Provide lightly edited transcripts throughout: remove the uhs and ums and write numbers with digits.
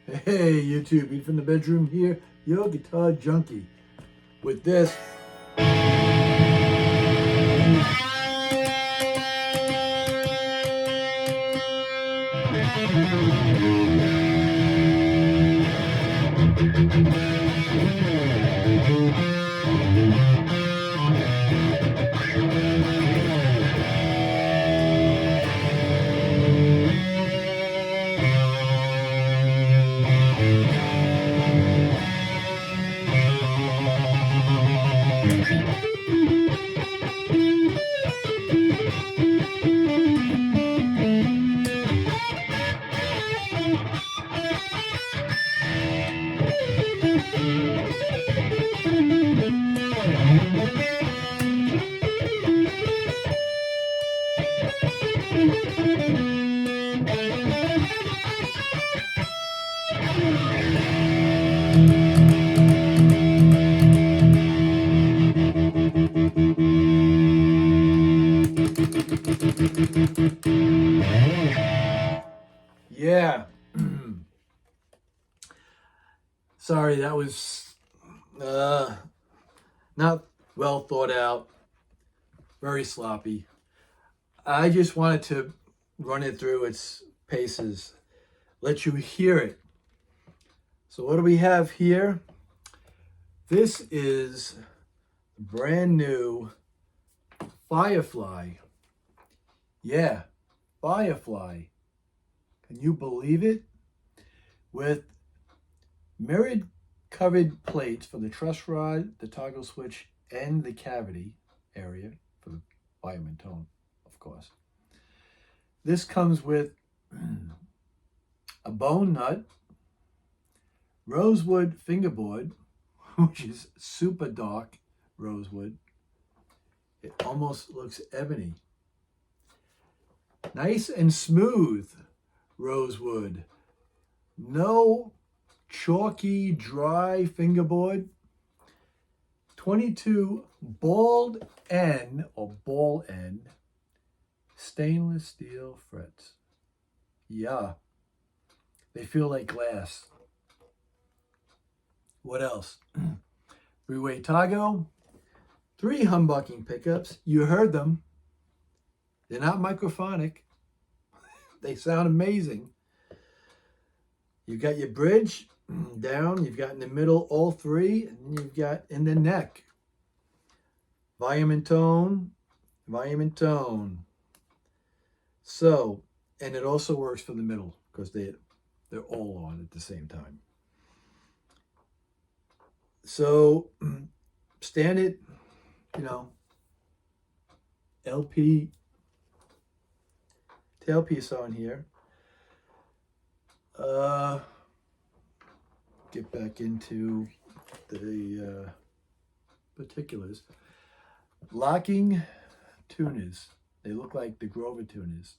Hey YouTube, Eat from the bedroom here, your guitar junkie. With this, yeah. Sorry, that was not well thought out, very sloppy. I just wanted to run it through its paces, let you hear it. So what do we have here? This is brand new Firefly. Yeah, Firefly. Can you believe it? With mirrored covered plates for the truss rod, the toggle switch, and the cavity area for the volume and tone, of course. This comes with a bone nut, rosewood fingerboard, which is super dark rosewood. It almost looks ebony. Nice and smooth rosewood. No chalky, dry fingerboard. 22 ball end stainless steel frets. Yeah, they feel like glass. What else? Three-way toggle, 3 humbucking pickups. You heard them. They're not microphonic. They sound amazing. You've got your bridge down, you've got in the middle all 3, and you've got in the neck. Volume and tone, volume and tone. So, and it also works for the middle because they're all on at the same time. So, stand it, LP tailpiece on here. Get back into the particulars. Locking tuners. They look like the Grover tuners.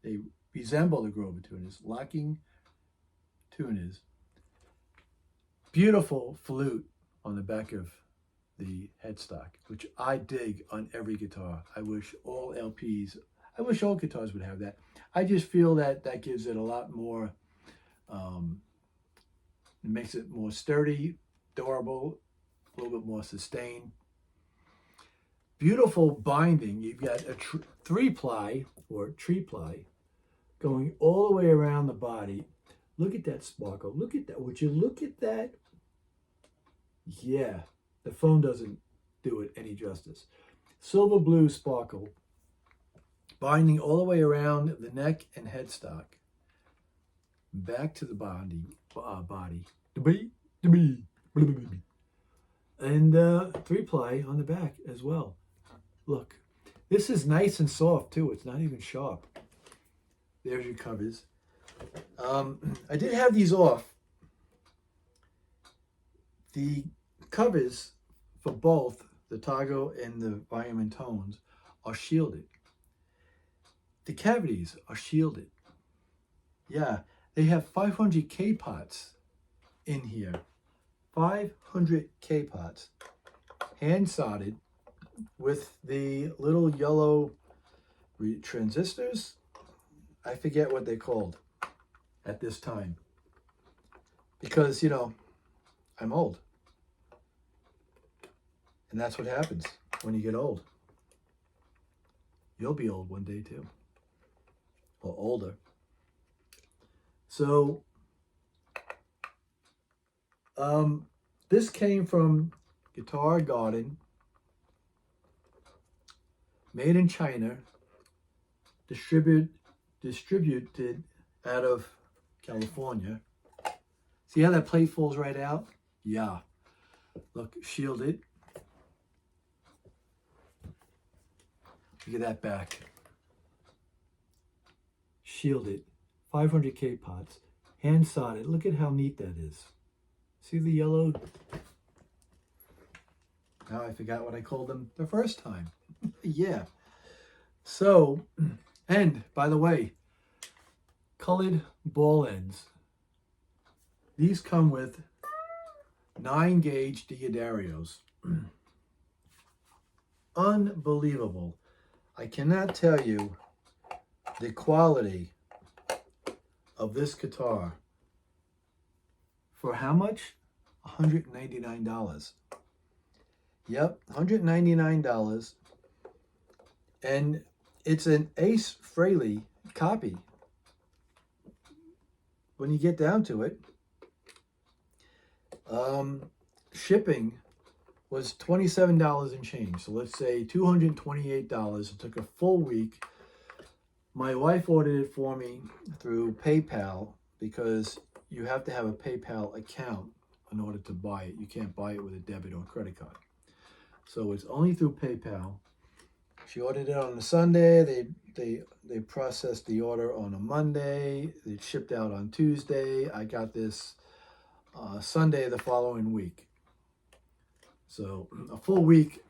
They resemble the Grover tuners. Locking tuners. Beautiful flute on the back of the headstock, which I dig on every guitar. I wish all guitars would have that. I just feel that gives it a lot more, it makes it more sturdy, durable, a little bit more sustained. Beautiful binding. You've got a 3-ply or tree-ply going all the way around the body. Look at that sparkle. Look at that. Would you look at that? Yeah, the phone doesn't do it any justice. Silver blue sparkle. Binding all the way around the neck and headstock. Back to the body. And 3-ply on the back as well. Look, this is nice and soft too. It's not even sharp. There's your covers. I did have these off. The covers for both the toggle and the volume and tones are shielded. The cavities are shielded. Yeah, they have 500 K-pots in here. 500 K-pots. Hand soldered with the little yellow transistors. I forget what they're called at this time. because, you know, I'm old. And that's what happens when you get old. You'll be old one day too, or older. So, this came from Guitar Garden, made in China, distributed out of California. See how that plate falls right out? Yeah. Look, shielded. Look at that back. Shielded. 500K pots. Hand sodded. Look at how neat that is. See the yellow? Now I forgot what I called them the first time. Yeah. So, and by the way, colored ball ends. These come with 9-gauge Diodarios. Unbelievable. I cannot tell you the quality of this guitar. For how much? $199. Yep, $199. And it's an Ace Frehley copy. When you get down to it, shipping was $27 and change. So let's say $228. It took a full week. My wife ordered it for me through PayPal because you have to have a PayPal account in order to buy it. You can't buy it with a debit or credit card. So it's only through PayPal. She ordered it on a Sunday. They processed the order on a Monday. It shipped out on Tuesday. I got this Sunday the following week. So a full week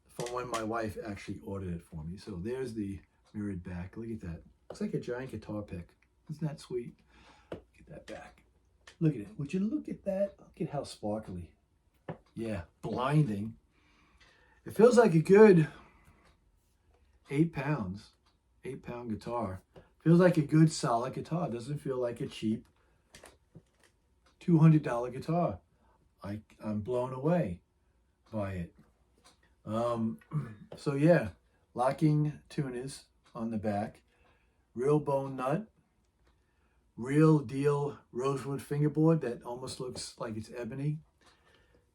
from when my wife actually ordered it for me. So there's the mirrored back. Look at that. Looks like a giant guitar pick. Isn't that sweet? Look at that back. Look at it. Would you look at that? Look at how sparkly. Yeah, blinding. It feels like a good 8 pounds. 8-pound guitar. Feels like a good solid guitar. Doesn't feel like a cheap $200 guitar. I'm blown away by it. So yeah, locking tuners on the back, real bone nut, real deal rosewood fingerboard that almost looks like it's ebony,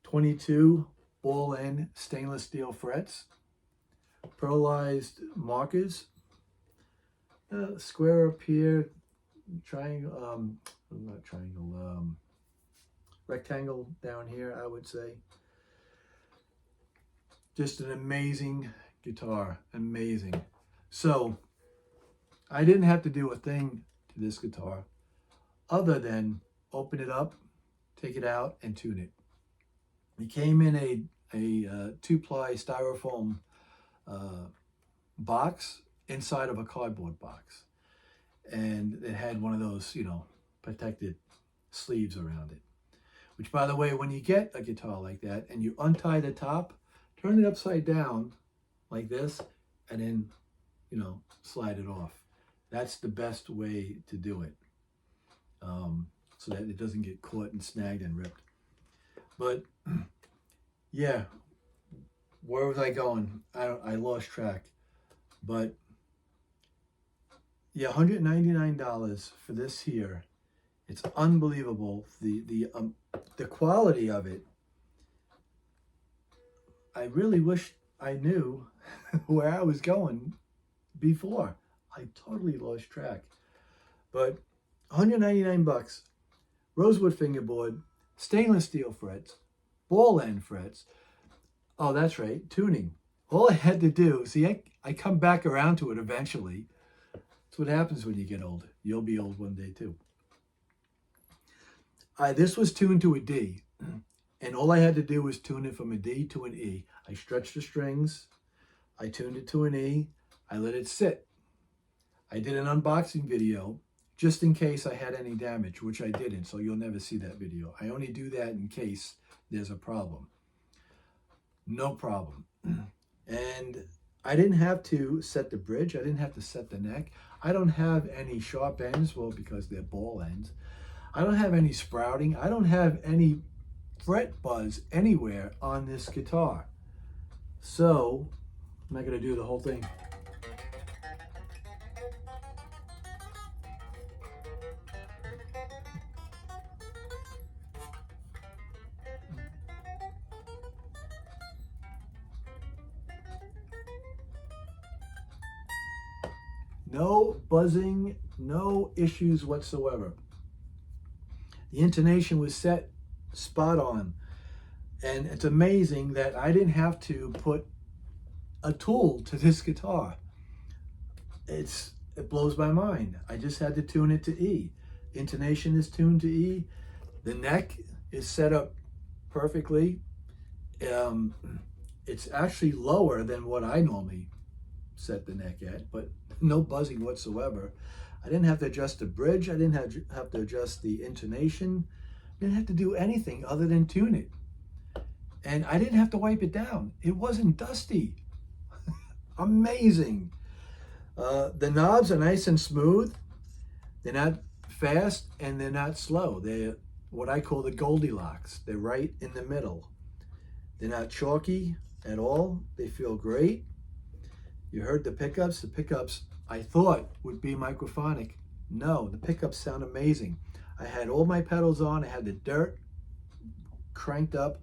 22 ball end stainless steel frets, pearlized markers, square up here, triangle, not triangle, rectangle down here, I would say. Just an amazing guitar, amazing. So I didn't have to do a thing to this guitar other than open it up, take it out, and tune it. It came in a 2-ply styrofoam box inside of a cardboard box, and it had one of those, you know, protected sleeves around it. Which, by the way, when you get a guitar like that and you untie the top, turn it upside down like this, and then, you know, slide it off. That's the best way to do it, so that it doesn't get caught and snagged and ripped. But yeah, where was I going? I lost track. But yeah, $199 for this here. It's unbelievable. The quality of it. I really wish I knew where I was going before. I totally lost track. But $199, rosewood fingerboard, stainless steel frets, ball end frets. Oh, that's right, tuning. All I had to do, see, I come back around to it eventually. That's what happens when you get old. You'll be old one day too. This was tuned to a D, and all I had to do was tune it from a D to an E. I stretched the strings, I tuned it to an E, I let it sit. I did an unboxing video just in case I had any damage, which I didn't, so you'll never see that video. I only do that in case there's a problem. No problem. And I didn't have to set the bridge, I didn't have to set the neck. I don't have any sharp ends, well, because they're ball ends. I don't have any sprouting. I don't have any fret buzz anywhere on this guitar. So I'm not going to do the whole thing. No buzzing, no issues whatsoever. The intonation was set spot on. And it's amazing that I didn't have to put a tool to this guitar. It blows my mind. I just had to tune it to E. Intonation is tuned to E. The neck is set up perfectly. It's actually lower than what I normally set the neck at, but no buzzing whatsoever. I didn't have to adjust the bridge. I didn't have to adjust the intonation. I didn't have to do anything other than tune it. And I didn't have to wipe it down. It wasn't dusty. Amazing. The knobs are nice and smooth. They're not fast and they're not slow. They're what I call the Goldilocks. They're right in the middle. They're not chalky at all. They feel great. You heard the pickups. The pickups I thought would be microphonic. No, the pickups sound amazing. I had all my pedals on. I had the dirt cranked up.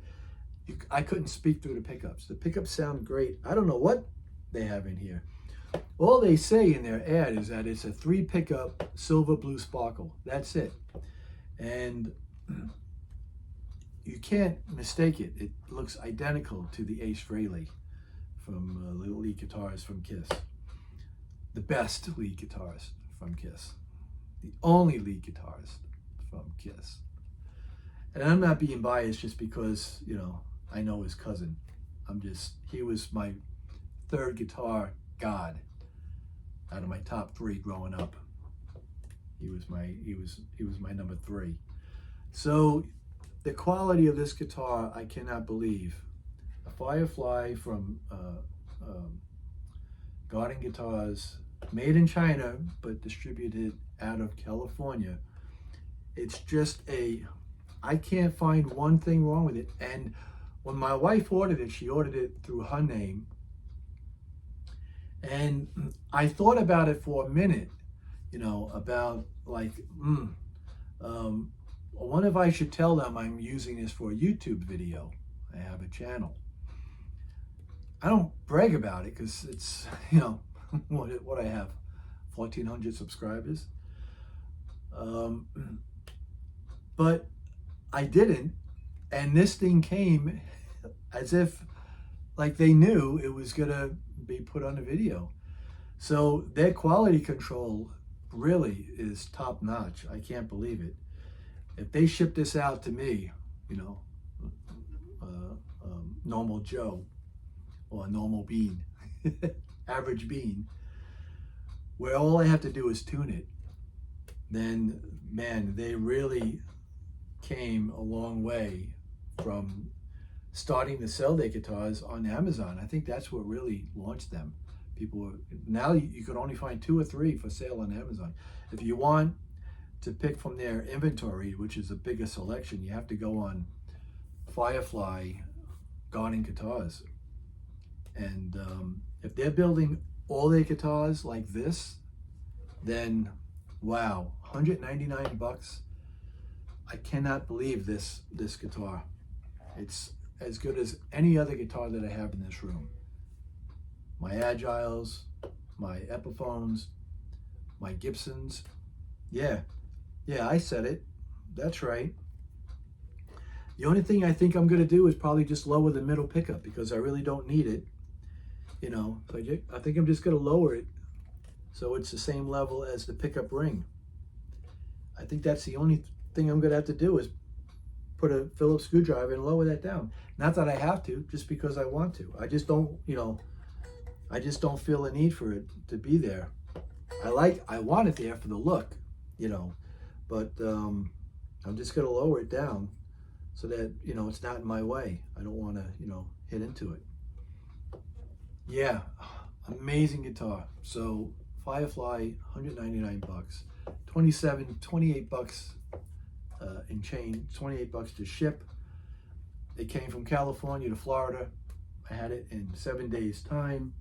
I couldn't speak through the pickups. The pickups sound great. I don't know what they have in here. All they say in their ad is that it's a 3 pickup silver blue sparkle. That's it. And you can't mistake it. It looks identical to the Ace Frehley from the lead guitarist from Kiss. The best lead guitarist from Kiss. The only lead guitarist from Kiss. And I'm not being biased just because, you know, I know his cousin. He was my 3rd guitar god out of my top 3 growing up. He was my number 3. So the quality of this guitar, I cannot believe. A Firefly from Garden Guitars, made in China, but distributed out of California. It's just I can't find one thing wrong with it. And when my wife ordered it, she ordered it through her name. And I thought about it for a minute, you know, about like, I wonder if I should tell them I'm using this for a YouTube video. I have a channel. I don't brag about it because it's, you know, what I have, 1,400 subscribers. But I didn't, and this thing came as if like they knew it was gonna be put on a video. So their quality control really is top notch. I can't believe it. If they ship this out to me, you know, normal Joe or a normal bean, average bean, where all I have to do is tune it, then man, they really came a long way from starting to sell their guitars on Amazon. I think that's what really launched them. Now you can only find 2 or 3 for sale on Amazon. If you want to pick from their inventory, which is a bigger selection, you have to go on Firefly Garden Guitars. And if they're building all their guitars like this, then wow, $199. I cannot believe this guitar. It's as good as any other guitar that I have in this room. My Agiles, my Epiphones, my Gibsons. Yeah, I said it. That's right. The only thing I think I'm gonna do is probably just lower the middle pickup because I really don't need it. You know, so I think I'm just gonna lower it so it's the same level as the pickup ring. I think that's the only thing I'm gonna have to do is put a Phillips screwdriver and lower that down. Not that I have to, just because I want to. I just don't, you know, I just don't feel a need for it to be there. I want it there for the look, you know, but I'm just gonna lower it down so that, you know, it's not in my way. I don't wanna, you know, hit into it. Yeah, amazing guitar. So Firefly, $199, $28 and change, $28 to ship. It came from California to Florida. I had it in 7 days time,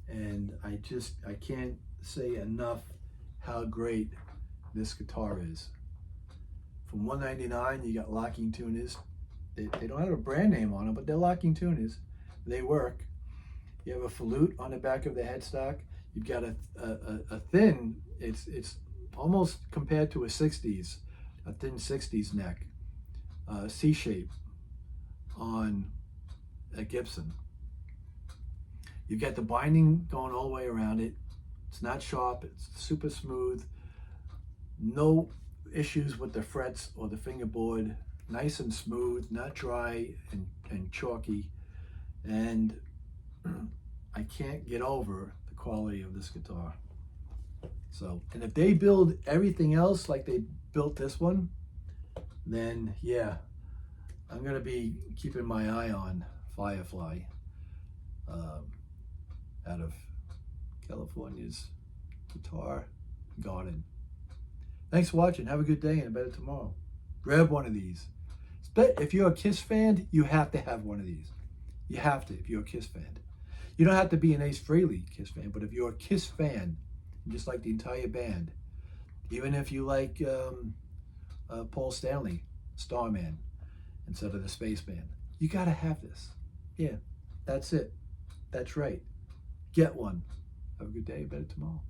and I can't say enough how great this guitar is. From $199, you got locking tuners. They don't have a brand name on them, but they're locking tuners. They work. You have a flute on the back of the headstock. You've got a thin, it's almost compared to a 60s, a thin 60s neck, C shape on a Gibson. You've got the binding going all the way around it. It's not sharp, it's super smooth. No issues with the frets or the fingerboard. Nice and smooth, not dry and chalky. And I can't get over the quality of this guitar. So, and if they build everything else like they built this one, then yeah, I'm gonna be keeping my eye on Firefly out of California's Guitar Garden. Thanks for watching. Have a good day and a better tomorrow. Grab one of these. If you're a Kiss fan, you have to have one of these. You have to if you're a Kiss fan. You don't have to be an Ace Frehley Kiss fan, but if you're a Kiss fan, just like the entire band, even if you like Paul Stanley, Starman, instead of the Spaceman, you gotta have this. Yeah, that's it. That's right. Get one. Have a good day, better tomorrow.